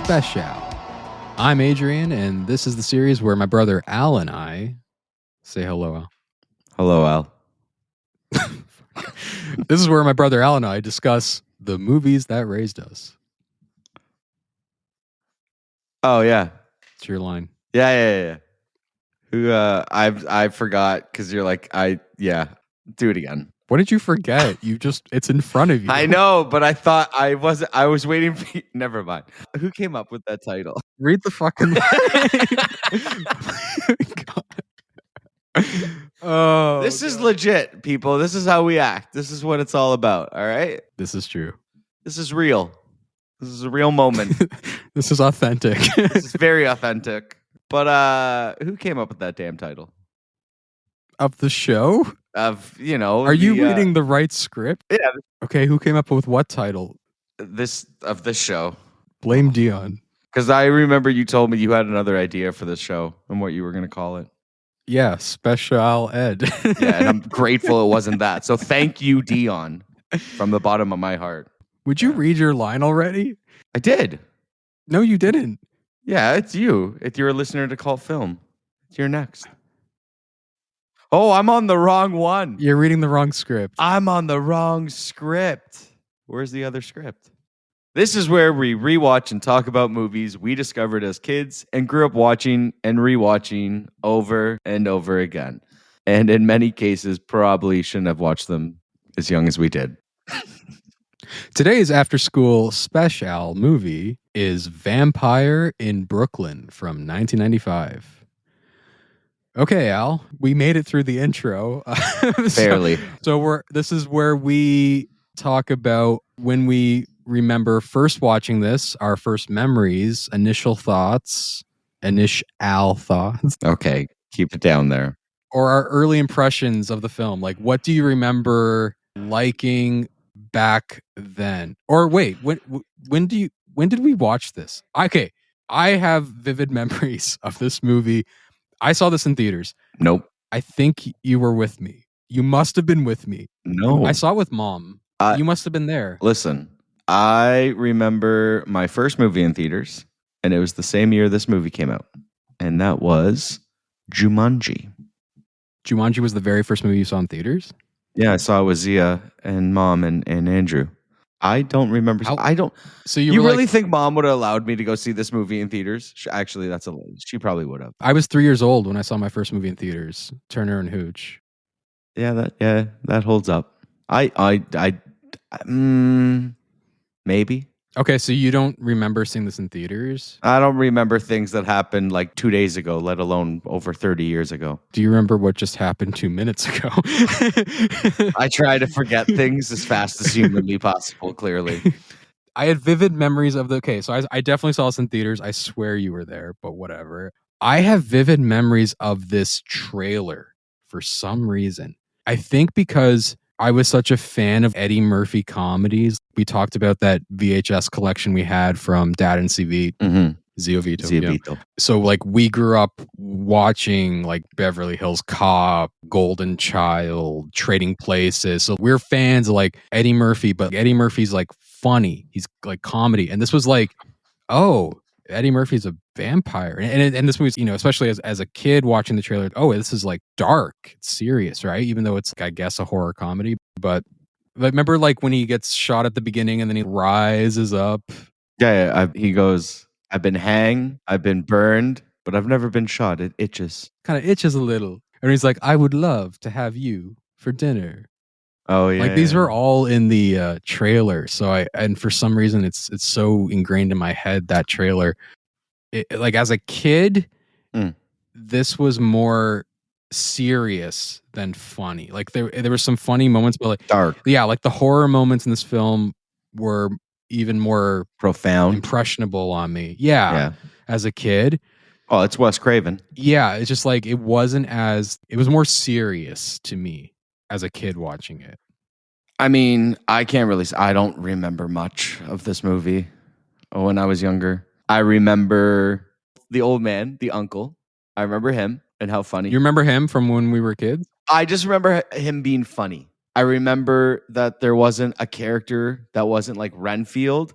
SpeciAL. I'm Adrian, and this is the series where my brother Al and I say hello, Al. Hello, Al. This is where my brother Al and I discuss the movies that raised us. Oh yeah, It's your line. yeah. Who? I forgot because you're like Do it again. What did you forget? It's in front of you. I know, but I thought I was waiting for you. Never mind. Who came up with that title? Read the fucking Oh, this is legit, people. This is how we act. This is what it's all about. All right. This is true. This is real. This is a real moment. This is authentic. This is very authentic. But who came up with that damn title Of the show? of Are you reading the right script? Yeah. Okay, who came up with what title? This show? Blame Dion. Because I remember you told me you had another idea for this show and what you were going to call it. Yeah, SpeciAL Ed. Yeah, and I'm grateful it wasn't that. So thank you, Dion, from the bottom of my heart. Would you read your line already? I did. No, you didn't. Yeah, it's you. If you're a listener to Cult Film, you're next. Oh, I'm on the wrong one. You're reading the wrong script. I'm on the wrong script. Where's the other script? This is where we rewatch and talk about movies we discovered as kids and grew up watching and rewatching over and over again. And in many cases, probably shouldn't have watched them as young as we did. Today's after-school SpeciAL movie is Vampire in Brooklyn from 1995. Okay, Al, we made it through the intro. Barely. This is where we talk about when we remember first watching this, our first memories, initial thoughts. Okay, keep it down there. Or our early impressions of the film. Like, what do you remember liking back then? Or wait, when did we watch this? Okay, I have vivid memories of this movie. I saw this in theaters. Nope. I think you were with me. You must have been with me. No. I saw it with Mom. You must have been there. Listen, I remember my first movie in theaters, and it was the same year this movie came out. And that was Jumanji. Jumanji was the very first movie you saw in theaters? Yeah, I saw it with Zia and Mom and Andrew. I don't remember. So you really think Mom would have allowed me to go see this movie in theaters? Actually, she probably would have. I was 3 years old when I saw my first movie in theaters, Turner and Hooch. Yeah, that holds up. Maybe. Okay, so you don't remember seeing this in theaters? I don't remember things that happened like 2 days ago, let alone over 30 years ago. Do you remember what just happened 2 minutes ago? I try to forget things as fast as humanly possible, clearly. I had vivid memories of so I definitely saw this in theaters. I swear you were there, but whatever. I have vivid memories of this trailer for some reason. I think because I was such a fan of Eddie Murphy comedies. We talked about that VHS collection we had from Dad and CV. Mm-hmm. Zio Vito. So like we grew up watching like Beverly Hills Cop, Golden Child, Trading Places. So we're fans of like Eddie Murphy, but Eddie Murphy's like funny. He's like comedy. And this was like, oh, Eddie Murphy's a vampire. And this movie's, especially as a kid watching the trailer, oh, this is like dark. It's serious, right? Even though it's, I guess, a horror comedy. But remember like when he gets shot at the beginning and then he rises up? Yeah. He goes, I've been hanged, I've been burned, but I've never been shot. It itches. Kind of itches a little. And he's like, I would love to have you for dinner. Oh yeah. Like these were all in the trailer. So and for some reason it's so ingrained in my head, that trailer. Like as a kid, this was more serious than funny. Like there were some funny moments, but like dark. Yeah, like the horror moments in this film were even more profound, impressionable on me. Yeah. As a kid. Oh, it's Wes Craven. Yeah, it's just like it was more serious to me as a kid watching it. I mean, I don't remember much of this movie when I was younger. I remember the old man, the uncle. I remember him and how funny. You remember him from when we were kids? I just remember him being funny. I remember that there wasn't a character that wasn't like Renfield.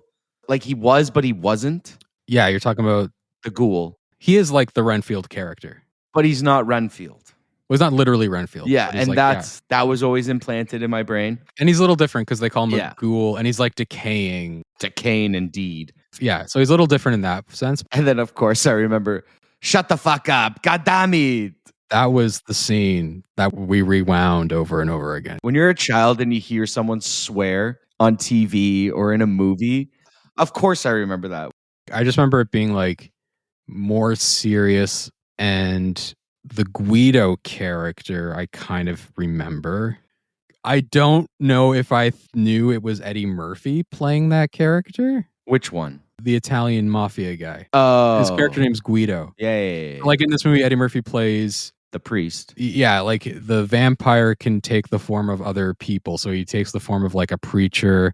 Like he was, but he wasn't. Yeah, you're talking about the ghoul. he is like the Renfield character. But he's not Renfield. Well, he's not literally Renfield. Yeah, but he's and like, that was always implanted in my brain. And he's a little different because they call him Yeah. a ghoul, and he's like decaying. Decaying indeed. Yeah, so he's a little different in that sense. And then, of course, I remember, shut the fuck up. God damn it. That was the scene that we rewound over and over again. When you're a child and you hear someone swear on TV or in a movie, of course I remember that. I just remember it being like more serious, and the Guido character I kind of remember. I don't know if I knew it was Eddie Murphy playing that character. Which one? The Italian mafia guy. Oh. His character name's Guido. Yeah. Like in this movie, Eddie Murphy plays the priest. Yeah, like the vampire can take the form of other people. So he takes the form of like a preacher.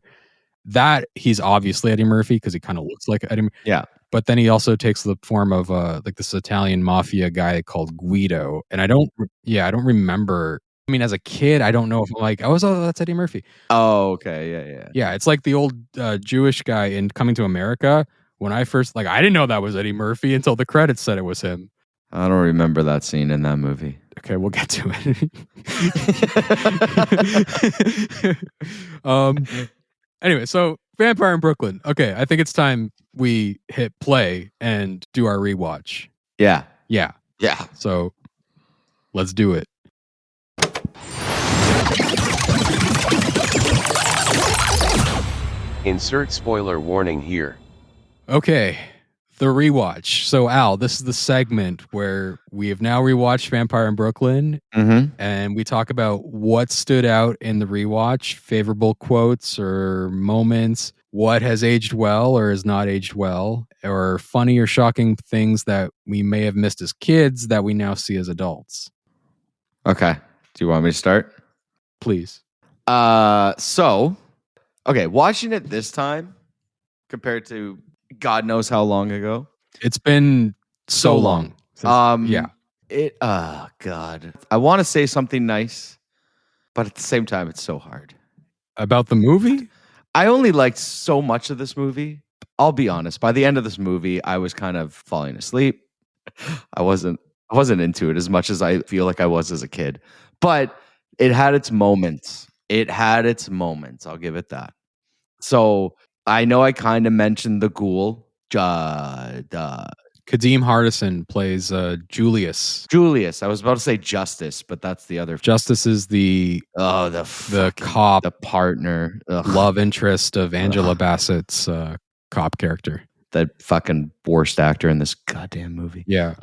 That he's obviously Eddie Murphy because he kind of looks like Eddie Murphy. Yeah. But then he also takes the form of like this Italian mafia guy called Guido. And I don't remember. I mean, as a kid, I don't know if I'm like, oh, that's Eddie Murphy. Oh, okay. Yeah. Yeah, it's like the old Jewish guy in Coming to America. When I first, I didn't know that was Eddie Murphy until the credits said it was him. I don't remember that scene in that movie. Okay, we'll get to it. Anyway, so Vampire in Brooklyn. Okay, I think it's time we hit play and do our rewatch. Yeah. So let's do it. Insert spoiler warning here. Okay, the rewatch. So Al, this is the segment where we have now rewatched Vampire in Brooklyn, and we talk about what stood out in the rewatch, favorable quotes or moments, what has aged well or has not aged well, or funny or shocking things that we may have missed as kids that we now see as adults. Okay. Do you want me to start? Please. Okay, watching it this time compared to God knows how long ago. It's been so long. God. I want to say something nice, but at the same time, it's so hard. About the movie? I only liked so much of this movie. I'll be honest. By the end of this movie, I was kind of falling asleep. I wasn't into it as much as I feel like I was as a kid. But it had its moments. I'll give it that. So I know I kind of mentioned the ghoul. Kadeem Hardison plays Julius. I was about to say Justice, but that's the other. Justice is the cop, the partner, love interest of Angela Bassett's cop character. That fucking worst actor in this goddamn movie. Yeah.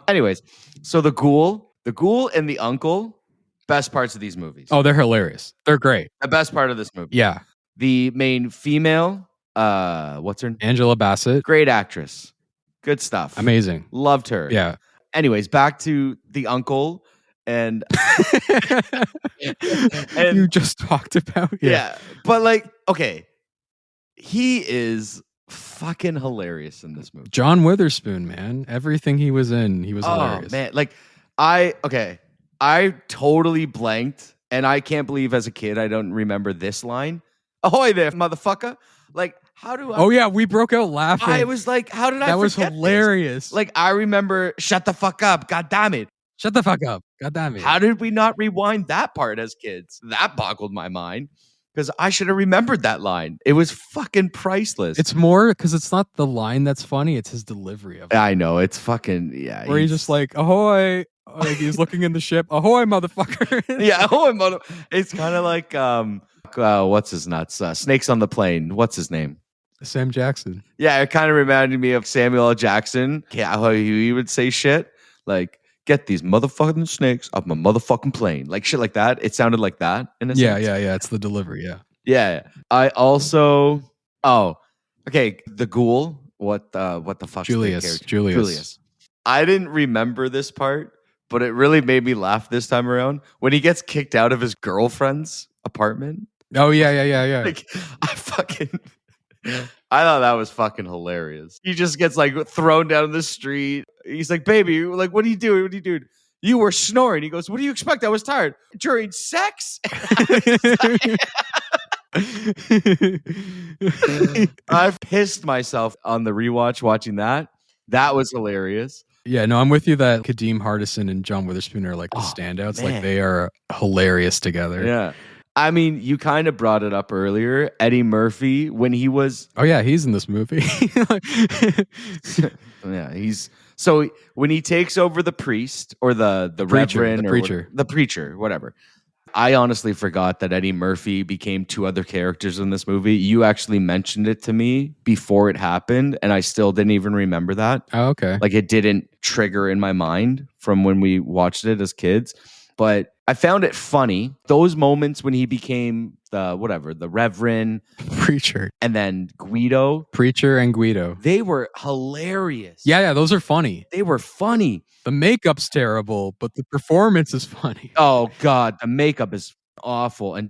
Anyways, so the ghoul and the uncle. Best parts of these movies. Oh, they're hilarious. They're great. The best part of this movie. Yeah. The main female, what's her name? Angela Bassett. Great actress. Good stuff. Amazing. Loved her. Yeah. Anyways, back to the uncle and you just talked about. Yeah. But okay. He is fucking hilarious in this movie. John Witherspoon, man. Everything he was in, he was hilarious. Man. I totally blanked, and I can't believe as a kid I don't remember this line. Ahoy there, motherfucker. How do I... Oh, yeah, we broke out laughing. I was like, how did I That was forget hilarious. This? I remember, shut the fuck up, god damn it. Shut the fuck up, god damn it. How did we not rewind that part as kids? That boggled my mind, because I should have remembered that line. It was fucking priceless. It's more because it's not the line that's funny, it's his delivery of it. I know, it's fucking, yeah. Where he's just like, ahoy... Like he's looking in the ship. Ahoy, motherfucker! Yeah, ahoy, mother. It's kind of like what's his nuts? Snakes on the Plane. What's his name? Sam Jackson. Yeah, it kind of reminded me of Samuel L. Jackson. Yeah, how he would say shit like, "Get these motherfucking snakes off my motherfucking plane," like shit like that. It sounded like that in a sense. Yeah. It's the delivery. Yeah. I also. Oh, okay. The ghoul. What the fuck? Julius. I didn't remember this part. But it really made me laugh this time around when he gets kicked out of his girlfriend's apartment. Oh, yeah. I thought that was fucking hilarious. He just gets thrown down in the street. He's like, baby, what are you doing? You were snoring. He goes, what do you expect? I was tired. During sex? I've pissed myself on the rewatch watching that. That was hilarious. Yeah, no, I'm with you that Kadeem Hardison and John Witherspoon are like the Oh, standouts. man. Like they are hilarious together. Yeah. I mean, you kind of brought it up earlier. Eddie Murphy, when he was Oh yeah, he's in this movie. yeah, so when he takes over the priest or the Preacher, reverend the or preacher. the preacher, whatever. I honestly forgot that Eddie Murphy became two other characters in this movie. You actually mentioned it to me before it happened, and I still didn't even remember that. Oh, okay. Like it didn't trigger in my mind from when we watched it as kids. But I found it funny. Those moments when he became the reverend, Preacher. and then Guido. Preacher and Guido. They were hilarious. Yeah, those are funny. They were funny. The makeup's terrible, but the performance is funny. Oh God, the makeup is awful.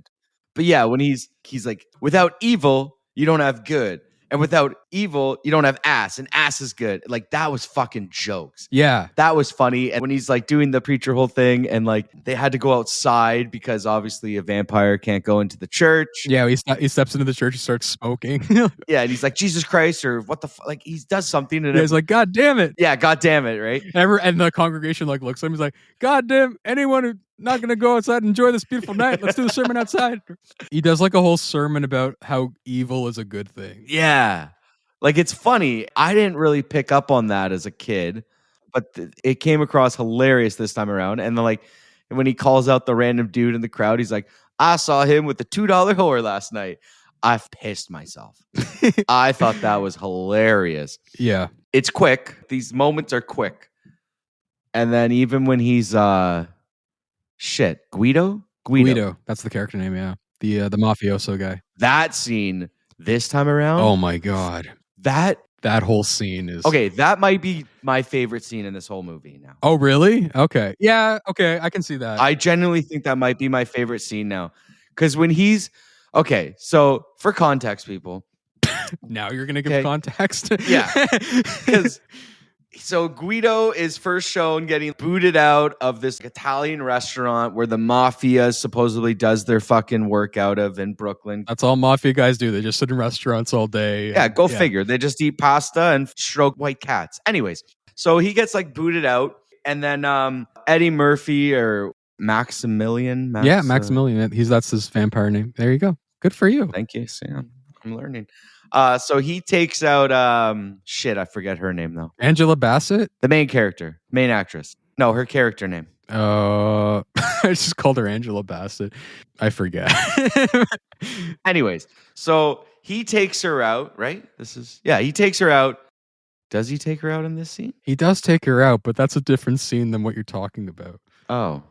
But yeah, when he's like, without evil, you don't have good. And without evil, you don't have ass. And ass is good. Like that was fucking jokes. Yeah. That was funny. And when he's like doing the preacher whole thing and like they had to go outside because obviously a vampire can't go into the church. Yeah, he steps into the church and starts smoking. Yeah, and he's like, Jesus Christ, or what the like he does something and he's like, God damn it. Yeah, God damn it, right? And the congregation like looks at him, he's like, God damn, anyone who's not gonna go outside and enjoy this beautiful night, let's do the sermon outside. He does like a whole sermon about how evil is a good thing. Yeah. Like it's funny. I didn't really pick up on that as a kid, but it came across hilarious this time around. And then like when he calls out the random dude in the crowd, he's like, I saw him with the $2 whore last night. I've pissed myself. I thought that was hilarious. Yeah. It's quick. These moments are quick. And then even when he's Guido? Guido. That's the character name, yeah. The mafioso guy. That scene this time around. Oh my God. That whole scene is okay. That might be my favorite scene in this whole movie now. Oh, really? Okay. Yeah. Okay. I can see that. I genuinely think that might be my favorite scene now. Because when he's okay, so for context, people. Now you're gonna give context. Yeah. Because so Guido is first shown getting booted out of this Italian restaurant where the mafia supposedly does their fucking work out of in Brooklyn. That's all mafia guys do. They just sit in restaurants all day. Yeah, go figure. They just eat pasta and stroke white cats. Anyways, so he gets like booted out, and then Eddie Murphy or Maximilian. Maximilian. That's his vampire name. There you go. Good for you. Thank you, Sam. I'm learning. So he takes out I forget her name though. Angela Bassett? The main character, main actress. No, her character name. I just called her Angela Bassett. I forget. Anyways, so he takes her out, right? He takes her out. Does he take her out in this scene? He does take her out, but that's a different scene than what you're talking about. Oh.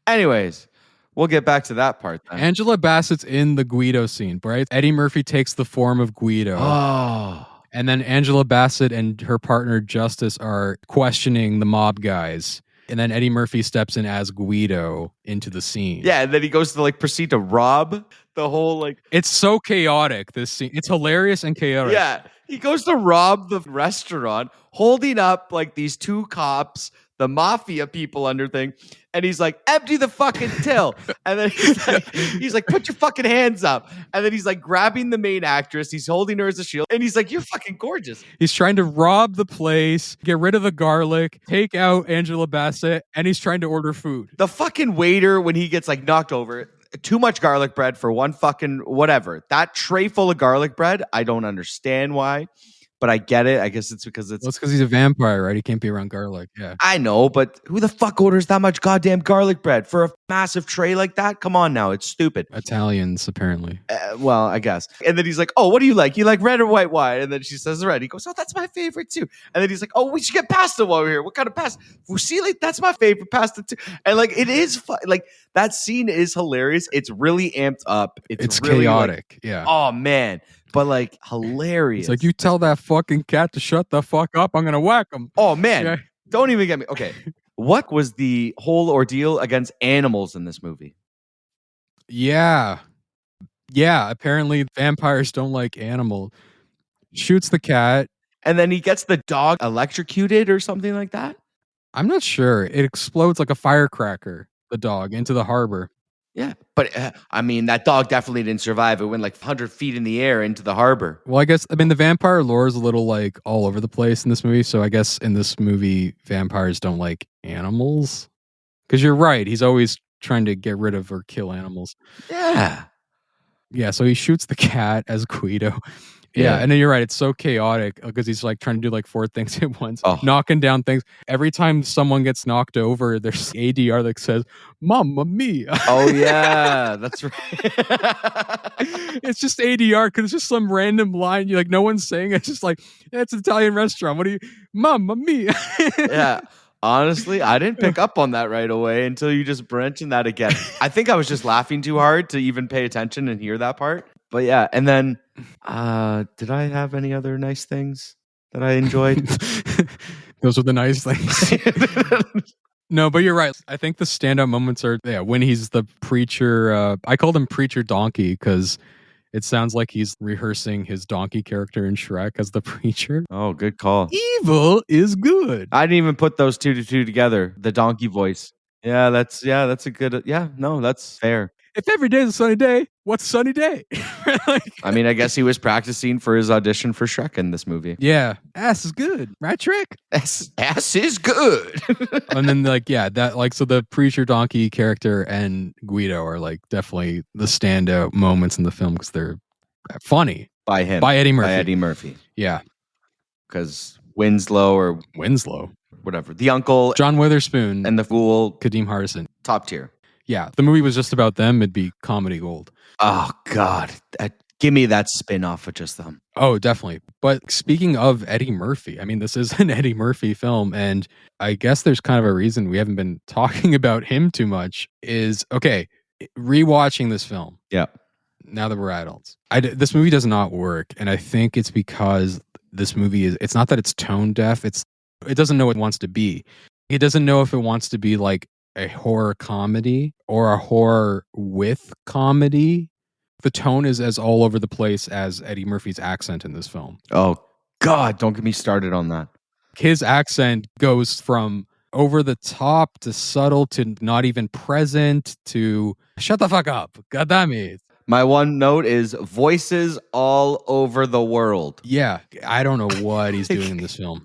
Anyways, we'll get back to that part then. Angela Bassett's in the Guido scene, right? Eddie Murphy takes the form of Guido. Oh. And then Angela Bassett and her partner Justice are questioning the mob guys. And then Eddie Murphy steps in as Guido into the scene. Yeah, and then he goes to like proceed to rob the whole like... It's so chaotic, this scene. It's hilarious and chaotic. Yeah, he goes to rob the restaurant, holding up like these two cops, the mafia people under thing, and he's like, empty the fucking till. And then he's like, put your fucking hands up. And then he's like grabbing the main actress, he's holding her as a shield, and he's like, you're fucking gorgeous. He's trying to rob the place, get rid of the garlic, take out Angela Bassett, and he's trying to order food. The fucking waiter, when he gets like knocked over, too much garlic bread for one fucking whatever. That tray full of garlic bread, I don't understand why. But I get it. I guess it's because he's a vampire, right? He can't be around garlic. Yeah. I know, but who the fuck orders that much goddamn garlic bread for a massive tray like that? Come on now. It's stupid. Italians, apparently. Well, I guess. And then he's like, oh, what do you like? You like red or white wine? And then she says red. He goes, oh, that's my favorite too. And then he's like, oh, we should get pasta while we're here. What kind of pasta? Fusilli, that's my favorite pasta too. And like, it is like that scene is hilarious. It's really amped up. It's really chaotic. Like, yeah. Oh man. But like hilarious. It's like, you tell that fucking cat to shut the fuck up. I'm going to whack him. Oh man. Yeah. Don't even get me. Okay. What was the whole ordeal against animals in this movie? Yeah. Yeah. Apparently vampires don't like animals. Shoots the cat. And then he gets the dog electrocuted or something like that? I'm not sure. It explodes like a firecracker, the dog, into the harbor. Yeah, but I mean, that dog definitely didn't survive. It went like 100 feet in the air into the harbor. Well, I mean, the vampire lore is a little like all over the place in this movie. So I guess in this movie, vampires don't like animals. Because you're right. He's always trying to get rid of or kill animals. Yeah. Yeah, so he shoots the cat as Guido. Yeah, and then you're right. It's so chaotic because he's like trying to do like 4 things at once, knocking down things. Every time someone gets knocked over, there's ADR that says, "Mamma mia." Oh, yeah, that's right. It's just ADR because it's just some random line. You like, no one's saying it. It's just like, it's an Italian restaurant. What do you, Mamma mia? Yeah. Honestly, I didn't pick up on that right away until you just mentioned that again. I think I was just laughing too hard to even pay attention and hear that part. But yeah, and then did I have any other nice things that I enjoyed? Those were the nice things. No, but you're right. I think the standout moments are when he's the preacher. I called him Preacher Donkey because it sounds like he's rehearsing his donkey character in Shrek as the preacher. Oh, good call. Evil is good. I didn't even put those two to two together. The donkey voice. Yeah, that's a good. Yeah, no, that's fair. If every day is a sunny day, what's a sunny day? I mean, I guess he was practicing for his audition for Shrek in this movie. Yeah, ass is good, right, Trick? Ass is good. And then so the preacher donkey character and Guido are like definitely the standout moments in the film because they're funny by Eddie Murphy. Yeah, because Winslow, whatever, the uncle, John Witherspoon, and the fool, Kadeem Hardison, top tier. Yeah, if the movie was just about them, it'd be comedy gold. Oh, God. Give me that spin-off of just them. Oh, definitely. But speaking of Eddie Murphy, I mean, this is an Eddie Murphy film, and I guess there's kind of a reason we haven't been talking about him too much is, okay, rewatching this film. Yeah. Now that we're adults. This movie does not work, and I think it's because this movie it's not that it's tone deaf, it doesn't know what it wants to be. It doesn't know if it wants to be like a horror comedy or a horror with comedy. The tone is as all over the place as Eddie Murphy's accent in this film. Oh, God, don't get me started on that. His accent goes from over the top to subtle to not even present to shut the fuck up. God damn it. My one note is voices all over the world. Yeah, I don't know what he's doing in this film.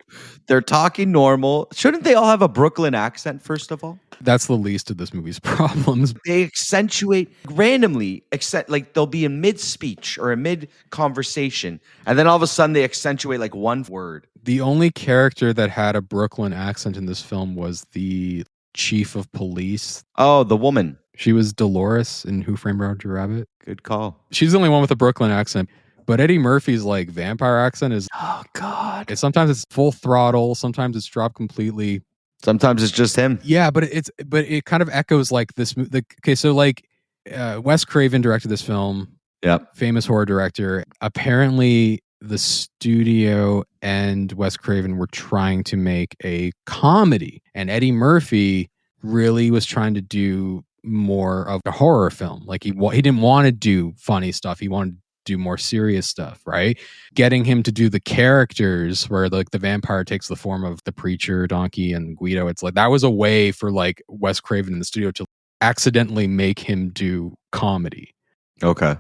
They're talking normal. Shouldn't they all have a Brooklyn accent, first of all? That's the least of this movie's problems. They accentuate randomly, like they'll be in mid-speech or a mid-conversation, and then all of a sudden they accentuate like one word. The only character that had a Brooklyn accent in this film was the chief of police. Oh, the woman. She was Dolores in Who Framed Roger Rabbit. Good call. She's the only one with a Brooklyn accent. But Eddie Murphy's like vampire accent is, oh God. Sometimes it's full throttle. Sometimes it's dropped completely. Sometimes it's just him. Yeah, but it kind of echoes like this. Okay, so like Wes Craven directed this film. Yep. Famous horror director. Apparently the studio and Wes Craven were trying to make a comedy, and Eddie Murphy really was trying to do more of a horror film. Like he didn't want to do funny stuff. He wanted to do more serious stuff, right? Getting him to do the characters where like the vampire takes the form of the preacher, donkey, and Guido. It's like that was a way for like Wes Craven in the studio to accidentally make him do comedy. Okay.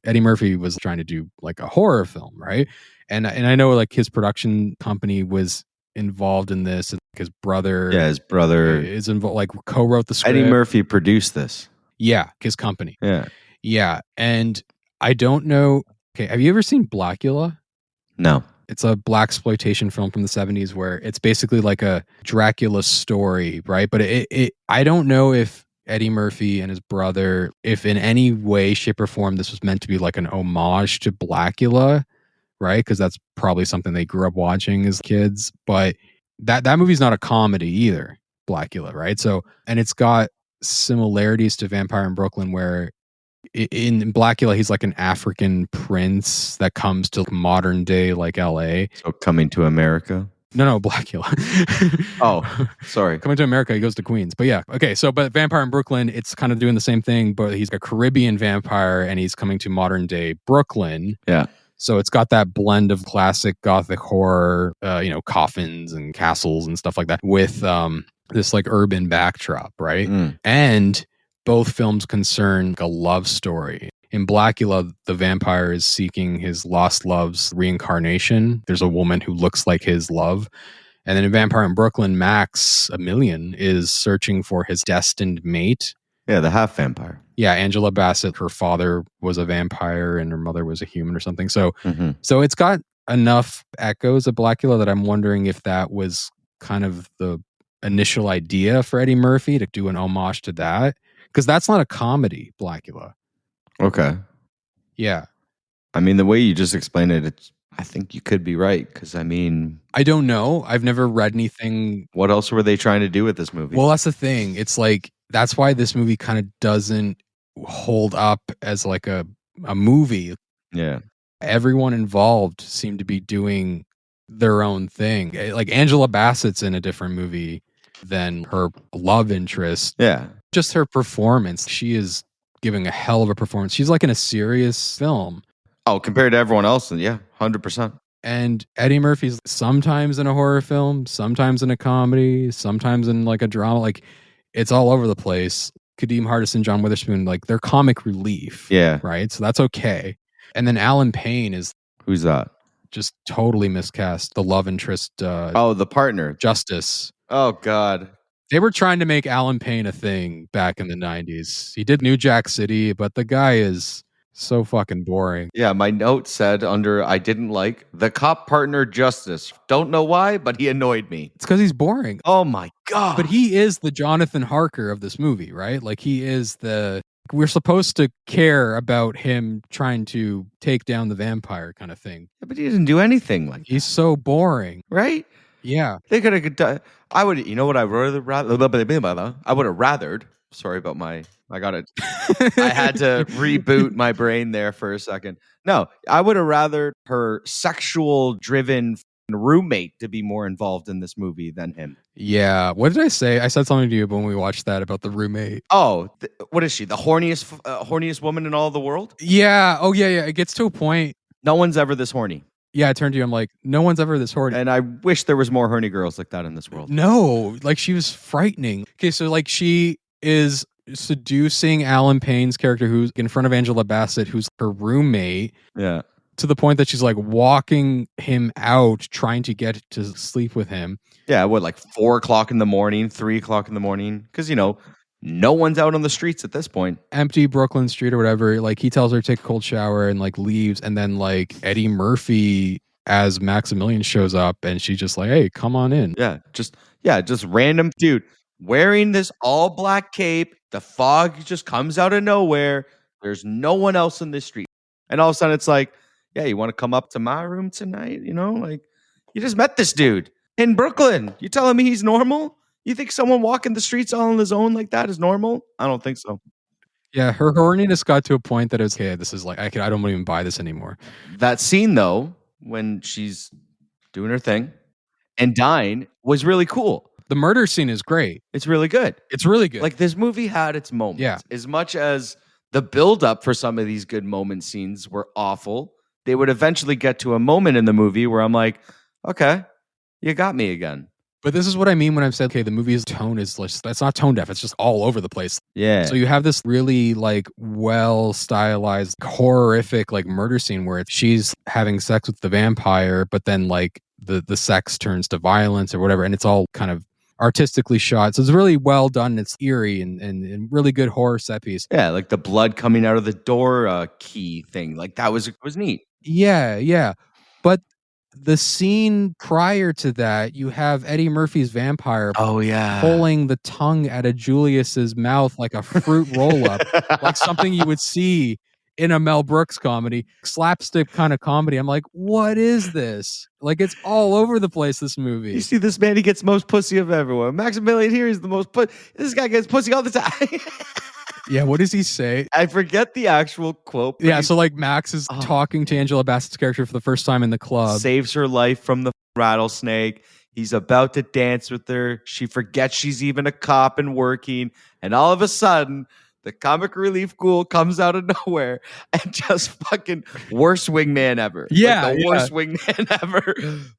Eddie Murphy was trying to do like a horror film, right? And I know like his production company was involved in this. His brother is involved, like co-wrote the script. Eddie Murphy produced this. Yeah, his company. Yeah. And I don't know. Okay, have you ever seen Blackula? No. It's a blaxploitation film from the 70s where it's basically like a Dracula story, right? But I don't know if Eddie Murphy and his brother, if in any way, shape, or form this was meant to be like an homage to Blackula, right? Because that's probably something they grew up watching as kids. But that movie's not a comedy either, Blackula, right? So, and it's got similarities to Vampire in Brooklyn where in Blackula, he's like an African prince that comes to modern day like LA. So coming to America? No, Blackula. Oh, sorry. Coming to America, he goes to Queens. But yeah, okay. So, but Vampire in Brooklyn, it's kind of doing the same thing, but he's a Caribbean vampire and he's coming to modern day Brooklyn. Yeah. So it's got that blend of classic gothic horror, coffins and castles and stuff like that with this like urban backdrop, right? And both films concern a love story. In Blackula, the vampire is seeking his lost love's reincarnation. There's a woman who looks like his love. And then in Vampire in Brooklyn, Max, a million, is searching for his destined mate. Yeah, the half vampire. Yeah, Angela Bassett, her father was a vampire and her mother was a human or something. So it's got enough echoes of Blackula that I'm wondering if that was kind of the initial idea for Eddie Murphy to do an homage to that. Because that's not a comedy, Blackula. Okay. Yeah. I mean, the way you just explained it, I think you could be right. Because, I mean... I don't know. I've never read anything. What else were they trying to do with this movie? Well, that's the thing. It's like, that's why this movie kind of doesn't hold up as like a movie. Yeah. Everyone involved seemed to be doing their own thing. Like Angela Bassett's in a different movie than her love interest. Yeah. Just her performance. She is giving a hell of a performance. She's like in a serious film. Oh, compared to everyone else, yeah, 100%. And Eddie Murphy's sometimes in a horror film, sometimes in a comedy, sometimes in like a drama. Like it's all over the place. Kadeem Hardison, John Witherspoon, like they're comic relief. Yeah. Right? So that's okay. And then Alan Payne is... Who's that? Just totally miscast. The love interest. The partner. Justice. Oh, God. They were trying to make Alan Payne a thing back in the 90s. He did New Jack City, but the guy is so fucking boring. Yeah, my note said under I didn't like the cop partner Justice. Don't know why, but he annoyed me. It's because he's boring. Oh my God. But he is the Jonathan Harker of this movie, right? Like he is the... We're supposed to care about him trying to take down the vampire kind of thing. Yeah, but he didn't do anything like He's so boring. Right? Yeah. They could have done... I would... You know what I would have rather... I would have rathered... Sorry about my... I got it. I had to reboot my brain there for a second. No, I would have rather her sexual-driven roommate to be more involved in this movie than him. Yeah. What did I say? I said something to you when we watched that about the roommate. Oh, what is she? The horniest woman in all the world? Yeah. Oh, yeah, yeah. It gets to a point. No one's ever this horny. Yeah, I turned to you. I'm like, no one's ever this horny. And I wish there was more horny girls like that in this world. No, like she was frightening. Okay, so like she is seducing Alan Payne's character who's in front of Angela Bassett, who's her roommate. Yeah. To the point that she's like walking him out, trying to get to sleep with him. Yeah, what, like 4 o'clock in the morning, 3 o'clock in the morning? Because, you know, no one's out on the streets at this point. Empty Brooklyn street or whatever. Like he tells her to take a cold shower and like leaves. And then like Eddie Murphy as Maximilian shows up and she's just like, hey, come on in. Yeah, just random dude wearing this all black cape. The fog just comes out of nowhere. There's no one else in this street. And all of a sudden it's like, yeah, you want to come up to my room tonight? You know, like you just met this dude in Brooklyn. You telling me he's normal? You think someone walking the streets all on his own like that is normal? I don't think so. Yeah, her horniness got to a point that it was, okay, this is like, I don't even buy this anymore. That scene though, when she's doing her thing and dying was really cool. The murder scene is great. It's really good. It's really good. Like this movie had its moments. Yeah. As much as the build up for some of these good moment scenes were awful, they would eventually get to a moment in the movie where I'm like, okay, you got me again. But this is what I mean when I've said, okay, the movie's tone is just, that's not tone deaf. It's just all over the place. Yeah. So you have this really like well stylized, horrific like murder scene where she's having sex with the vampire, but then like the sex turns to violence or whatever. And it's all kind of artistically shot. So it's really well done. It's eerie and really good horror set piece. Yeah. Like the blood coming out of the door key thing. Like that was neat. Yeah. Yeah. But the scene prior to that, you have Eddie Murphy's vampire pulling the tongue out of Julius's mouth like a fruit roll-up, like something you would see in a Mel Brooks comedy, slapstick kind of comedy. I'm like, what is this? Like, it's all over the place, this movie. You see this man, he gets most pussy of everyone. Maximilian here is the most this guy gets pussy all the time. Yeah, what does he say? I forget the actual quote. Yeah, so like Max is talking to Angela Bassett's character for the first time in the club. Saves her life from the rattlesnake. He's about to dance with her. She forgets she's even a cop and working. And all of a sudden, The comic relief ghoul comes out of nowhere and just fucking worst wingman ever. Yeah, the worst wingman ever.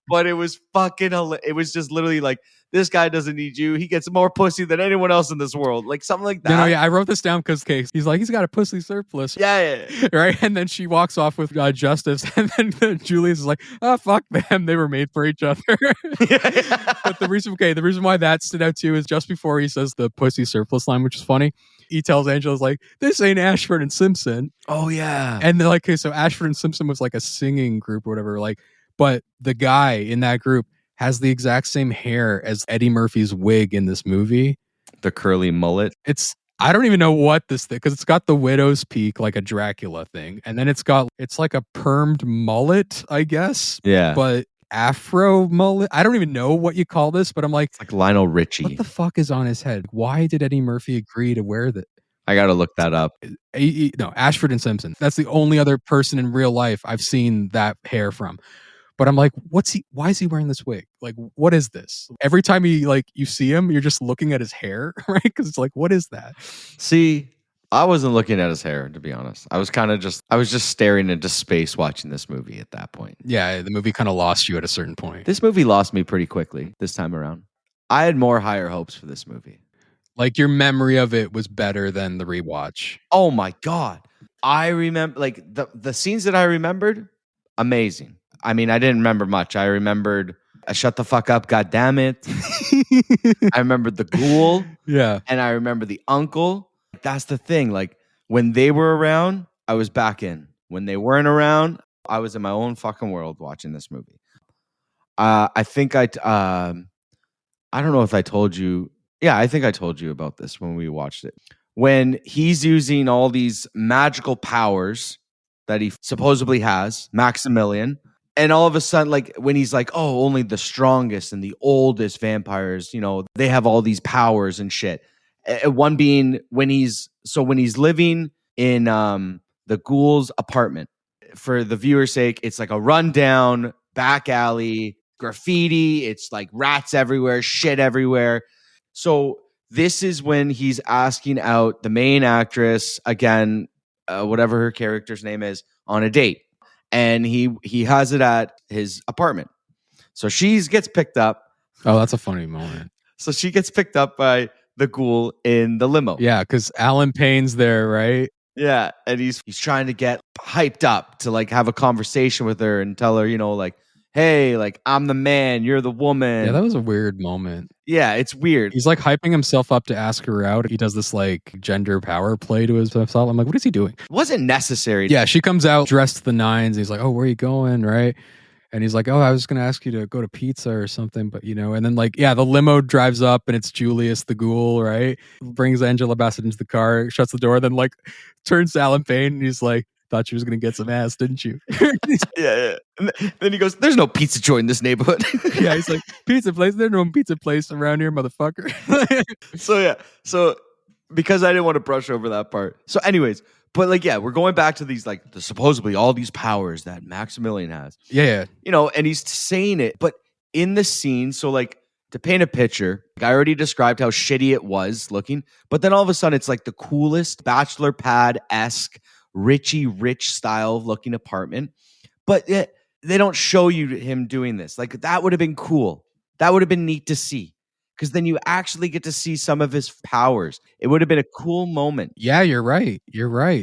But it was fucking it was just literally like, this guy doesn't need you. He gets more pussy than anyone else in this world. Like something like that. Yeah, I wrote this down because he's like, he's got a pussy surplus. Yeah. Right. And then she walks off with Justice. And then Julius is like, oh, fuck them. They were made for each other. But the reason why that stood out too is just before he says the pussy surplus line, which is funny. He tells Angela's like, this ain't Ashford and Simpson. Oh, yeah. And they're like, okay, so Ashford and Simpson was like a singing group or whatever. Like, but the guy in that group has the exact same hair as Eddie Murphy's wig in this movie. The curly mullet. I don't even know what this thing, because it's got the widow's peak, like a Dracula thing. And then it's like a permed mullet, I guess. Yeah. But Afro mullet. I don't even know what you call this, but I'm like, it's like Lionel Richie. What the fuck is on his head? Why did Eddie Murphy agree to wear that? I got to look that up. No, Ashford and Simpson. That's the only other person in real life I've seen that hair from. But I'm like, why is he wearing this wig? Like, what is this? Every time you see him, you're just looking at his hair, right? Because it's like, what is that? See, I wasn't looking at his hair, to be honest. I was just staring into space watching this movie at that point. Yeah, the movie kind of lost you at a certain point. This movie lost me pretty quickly this time around. I had more higher hopes for this movie. Like, your memory of it was better than the rewatch. Oh my God. I remember, like, the scenes that I remembered, amazing. I mean, I didn't remember much. I remembered shut the fuck up, God damn it. I remembered the ghoul. Yeah. And I remember the uncle. That's the thing. Like, when they were around, I was back in. When they weren't around, I was in my own fucking world watching this movie. I think I don't know if I told you. Yeah, I think I told you about this when we watched it. When he's using all these magical powers that he supposedly has, Maximilian. And all of a sudden, like, when he's like, oh, only the strongest and the oldest vampires, they have all these powers and shit. One being when he's living in the ghoul's apartment. For the viewer's sake, it's like a rundown back alley, graffiti. It's like rats everywhere, shit everywhere. So this is when he's asking out the main actress, again, whatever her character's name is, on a date. And he has it at his apartment. So she gets picked up. Oh, that's a funny moment. So she gets picked up by the ghoul in the limo. Yeah, because Alan Payne's there, right? Yeah, and he's trying to get hyped up to like have a conversation with her and tell her, like, hey, like, I'm the man, you're the woman. Yeah, that was a weird moment. Yeah, it's weird. He's like hyping himself up to ask her out. He does this like gender power play to himself. I'm like, what is he doing? It wasn't necessary. Yeah, she comes out dressed to the nines. He's like, oh, where are you going? Right. And he's like, oh, I was going to ask you to go to pizza or something. But, and then like, yeah, the limo drives up and it's Julius the ghoul, right? Brings Angela Bassett into the car, shuts the door, then like turns to Alan Payne and he's like, thought you was going to get some ass, didn't you? Yeah. And then he goes, there's no pizza joint in this neighborhood. Yeah, he's like, pizza place? There's no pizza place around here, motherfucker. So because I didn't want to brush over that part. So anyways, but like, yeah, we're going back to these, like, supposedly all these powers that Maximilian has. Yeah. And he's saying it, but in the scene, so like, to paint a picture, like I already described how shitty it was looking, but then all of a sudden it's like the coolest bachelor pad-esque Richie Rich style looking apartment. But they don't show you him doing this. Like, that would have been cool. That would have been neat to see. Because then you actually get to see some of his powers. It would have been a cool moment. Yeah, you're right.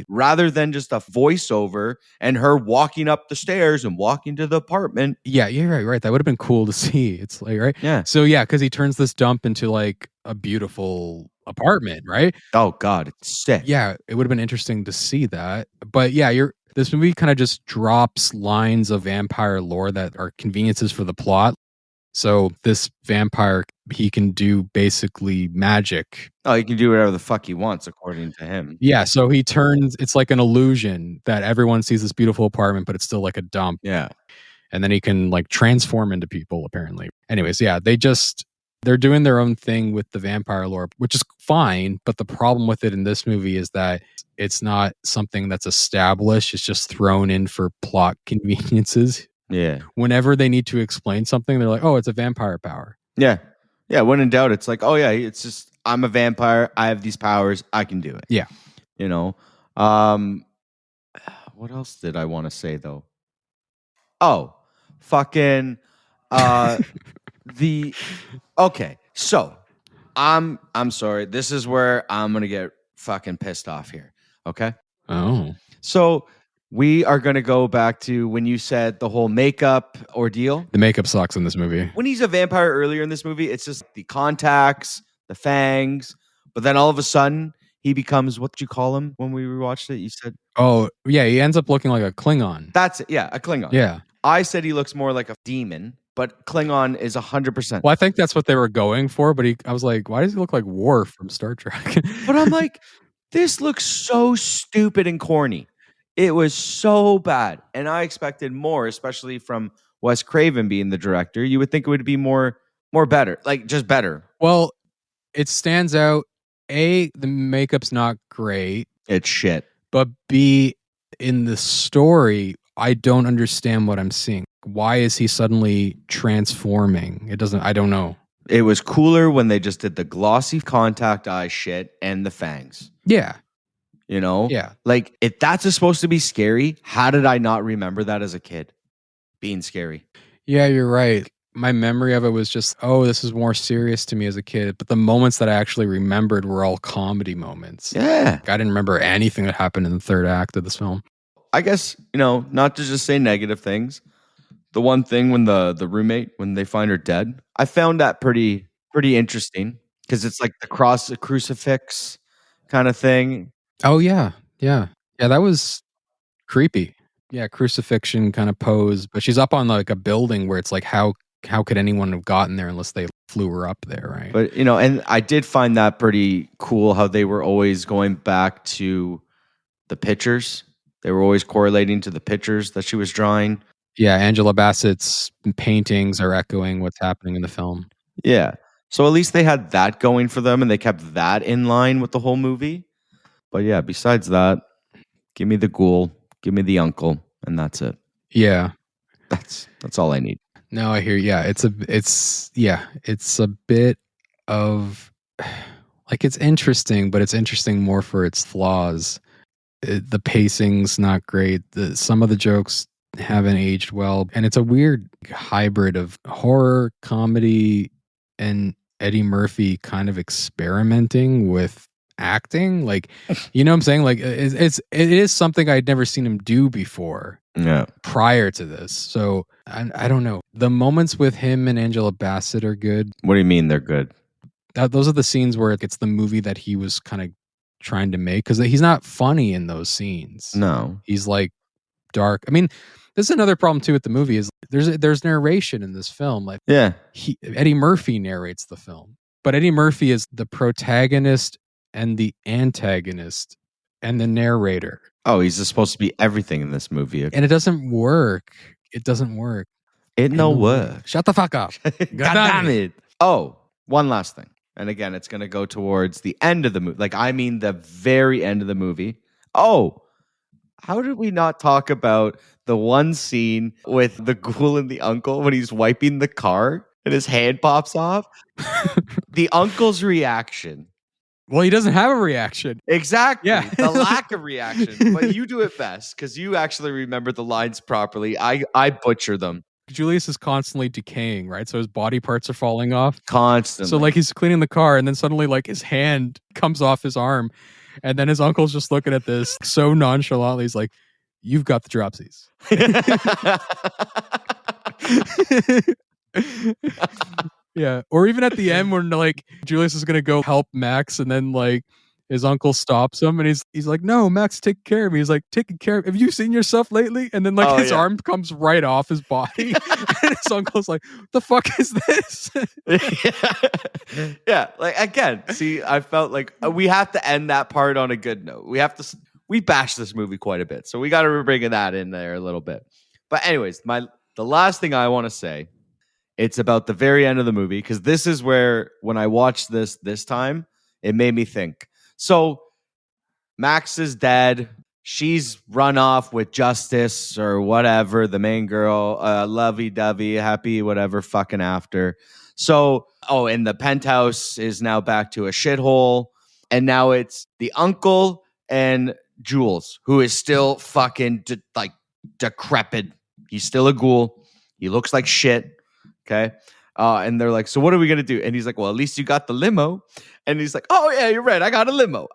Rather than just a voiceover and her walking up the stairs and walking to the apartment. Yeah, you're right. That would have been cool to see. It's like, right? Yeah. So yeah, because he turns this dump into like a beautiful apartment, right? Oh God, it's sick. Yeah, it would have been interesting to see that. But yeah, this movie kind of just drops lines of vampire lore that are conveniences for the plot. So this vampire, he can do basically magic. Oh, he can do whatever the fuck he wants, according to him. Yeah, so it's like an illusion that everyone sees this beautiful apartment, but it's still like a dump. Yeah. And then he can like transform into people, apparently. Anyways, yeah, they're doing their own thing with the vampire lore, which is fine. But the problem with it in this movie is that it's not something that's established. It's just thrown in for plot conveniences. Yeah. Whenever they need to explain something, they're like, oh, it's a vampire power. Yeah. Yeah. When in doubt, it's like, oh, yeah, it's just, I'm a vampire. I have these powers. I can do it. Yeah. You know, what else did I want to say though? Oh, fucking the okay. So I'm sorry. This is where I'm gonna get fucking pissed off here. Okay. Oh. So we are gonna go back to when you said the whole makeup ordeal. The makeup sucks in this movie. When he's a vampire earlier in this movie, it's just the contacts, the fangs, but then all of a sudden he becomes, what did you call him when we rewatched it? You said Oh, yeah, he ends up looking like a Klingon. that's it. Yeah, a Klingon. Yeah. I said he looks more like a demon, but Klingon is 100%. Well, I think that's what they were going for, but I was like, why does he look like Worf from Star Trek? But I'm like, this looks so stupid and corny. It was so bad. And I expected more, especially from Wes Craven being the director. You would think it would be more better, like just better. Well, it stands out. A, the makeup's not great, It's shit. but B, in the story, I don't understand what I'm seeing. Why is he suddenly transforming? I don't know. It was cooler when they just did the glossy contact eye shit and the fangs. Yeah. You know? Yeah. Like, if that's supposed to be scary, how did I not remember that as a kid? Being scary. Yeah, you're right. My memory of it was just, oh, this is more serious to me as a kid. But the moments that I actually remembered were all comedy moments. Yeah. I didn't remember anything that happened in the third act of this film. I guess, not to just say negative things. The one thing when the roommate, when they find her dead, I found that pretty interesting because it's like the crucifix kind of thing. Oh, yeah. Yeah. Yeah, that was creepy. Yeah, crucifixion kind of pose. But she's up on like a building where it's like, how could anyone have gotten there unless they flew her up there, right? But, and I did find that pretty cool how they were always going back to the pictures. They were always correlating to the pictures that she was drawing. Yeah, Angela Bassett's paintings are echoing what's happening in the film. Yeah. So at least they had that going for them and they kept that in line with the whole movie. But yeah, besides that, give me the ghoul, give me the uncle, and that's it. Yeah. That's all I need. No, I hear. Yeah, it's a bit of like, it's interesting, but it's interesting more for its flaws. The pacing's not great. Some of the jokes haven't aged well, and it's a weird hybrid of horror, comedy, and Eddie Murphy kind of experimenting with acting. Like, you know what I'm saying? Like, it is something I'd never seen him do before. Yeah. Prior to this, so I don't know. The moments with him and Angela Bassett are good. What do you mean they're good? Those are the scenes where it's the movie that he was kind of trying to make, because he's not funny in those scenes. No, he's like dark. I mean, this is another problem too with the movie is there's narration in this film. Like, yeah, Eddie Murphy narrates the film, but Eddie Murphy is the protagonist and the antagonist and the narrator. Oh, he's supposed to be everything in this movie. And it doesn't work. It doesn't work. It no work. Shut the fuck up. God damn it. Oh, one last thing. And again, it's going to go towards the end of the movie. Like, I mean, the very end of the movie. Oh, how did we not talk about the one scene with the ghoul and the uncle when he's wiping the car and his hand pops off? The uncle's reaction. Well, he doesn't have a reaction. Exactly. Yeah. The lack of reaction. But you do it best because you actually remember the lines properly. I butcher them. Julius is constantly decaying, right? So his body parts are falling off. Constantly. So like he's cleaning the car and then suddenly like his hand comes off his arm. And then his uncle's just looking at this so nonchalantly. He's like, "You've got the dropsies." Yeah. Or even at the end when like Julius is gonna go help Max and then like his uncle stops him and he's like, "No, Max, take care of me." He's like, "Taking care of, have you seen yourself lately?" And then like his arm comes right off his body. And his uncle's like, "What the fuck is this?" Yeah. Like, again, see, I felt like we have to end that part on a good note. We bashed this movie quite a bit. So we got to bring that in there a little bit. But anyways, the last thing I want to say, it's about the very end of the movie, because this is where, when I watched this time, it made me think. So Max is dead. She's run off with Justice or whatever, the main girl, lovey-dovey, happy, whatever, fucking after. So, and the penthouse is now back to a shithole. And now it's the uncle and Jules, who is still fucking decrepit. He's still a ghoul. He looks like shit. Okay. And they're like, so what are we going to do? And he's like, well, at least you got the limo. And he's like, oh, yeah, you're right. I got a limo.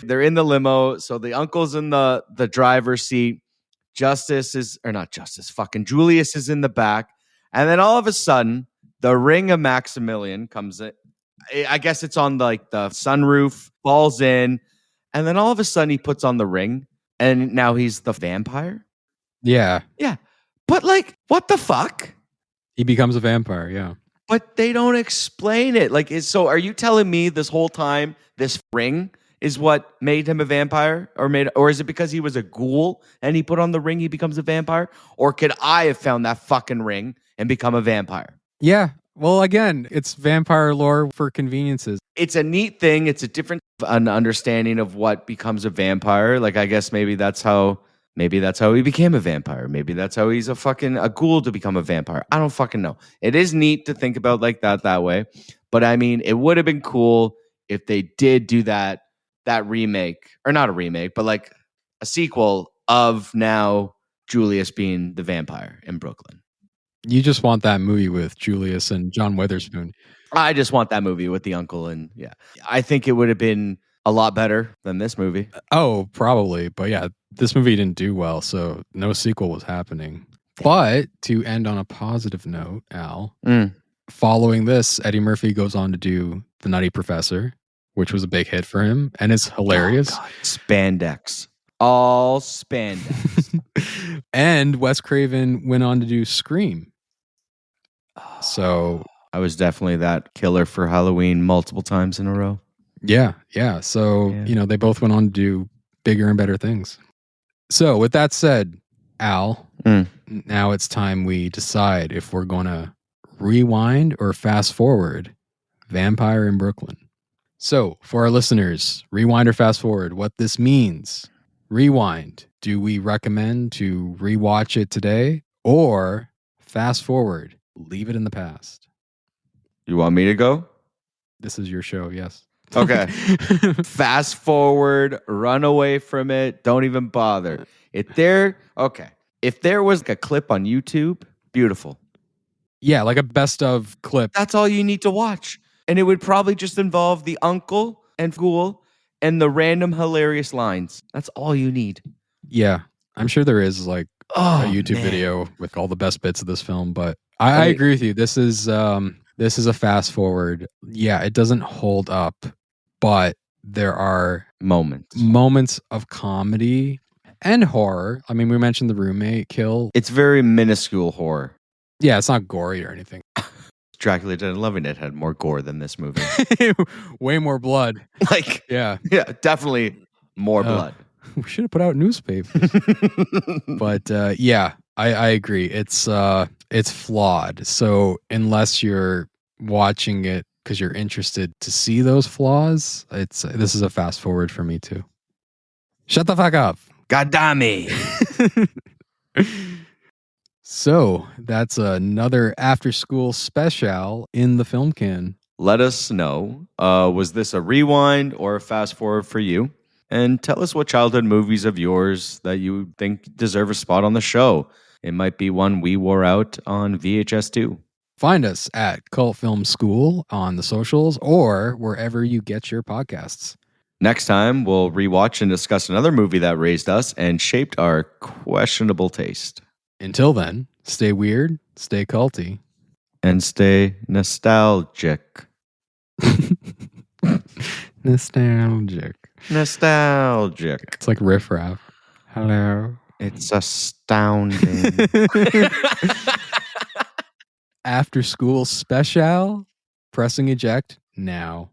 They're in the limo. So the uncle's in the driver's seat. Fucking Julius is in the back. And then all of a sudden, the ring of Maximilian comes in. I guess it's on the sunroof, falls in. And then all of a sudden, he puts on the ring. And now he's the vampire. Yeah. Yeah. But what the fuck? He becomes a vampire, yeah. But they don't explain it. So are you telling me this whole time this ring is what made him a vampire? Or is it because he was a ghoul and he put on the ring, he becomes a vampire? Or could I have found that fucking ring and become a vampire? Yeah. Well, again, it's vampire lore for conveniences. It's a neat thing. It's a different understanding of what becomes a vampire. I guess maybe that's how he became a vampire. Maybe that's how he's a ghoul to become a vampire. I don't fucking know. It is neat to think about that way. But I mean, it would have been cool if they did do that remake, or not a remake, but a sequel of now Julius being the vampire in Brooklyn. You just want that movie with Julius and John Witherspoon. I just want that movie with the uncle, and yeah, I think it would have been a lot better than this movie. Oh, probably. But yeah, this movie didn't do well, so no sequel was happening. But to end on a positive note, Al, following this, Eddie Murphy goes on to do The Nutty Professor, which was a big hit for him, and it's hilarious. Oh, God. Spandex. All spandex. And Wes Craven went on to do Scream. So I was definitely that killer for Halloween multiple times in a row. Yeah. So, they both went on to do bigger and better things. So with that said, Al, now it's time we decide if we're going to rewind or fast forward Vampire in Brooklyn. So for our listeners, rewind or fast forward, what this means. Rewind. Do we recommend to rewatch it today, or fast forward, leave it in the past? You want me to go? This is your show, yes. Okay. Fast forward, run away from it, don't even bother. If there was a clip on YouTube, beautiful. Yeah, like a best of clip. That's all you need to watch. And it would probably just involve the uncle and ghoul and the random hilarious lines. That's all you need. Yeah, I'm sure there is a YouTube video with all the best bits of this film, but I agree with you. This is a fast forward. Yeah, it doesn't hold up, but there are moments of comedy and horror. I mean, we mentioned the roommate kill. It's very minuscule horror. Yeah, it's not gory or anything. Dracula Dead and Loving It had more gore than this movie. Way more blood. Yeah, definitely more blood. We should have put out newspapers. But yeah, I agree. It's flawed. So unless you're watching it because you're interested to see those flaws, this is a fast forward for me too. Shut the fuck up. Goddammit. So that's another after school special in the film can. Let us know. Was this a rewind or a fast forward for you? And tell us what childhood movies of yours that you think deserve a spot on the show. It might be one we wore out on VHS too. Find us at CultFilmSchool on the socials or wherever you get your podcasts. Next time, we'll rewatch and discuss another movie that raised us and shaped our questionable taste. Until then, stay weird, stay culty, and stay nostalgic. Nostalgic. It's like riff raff. Hello. It's astounding. After school special, pressing eject now.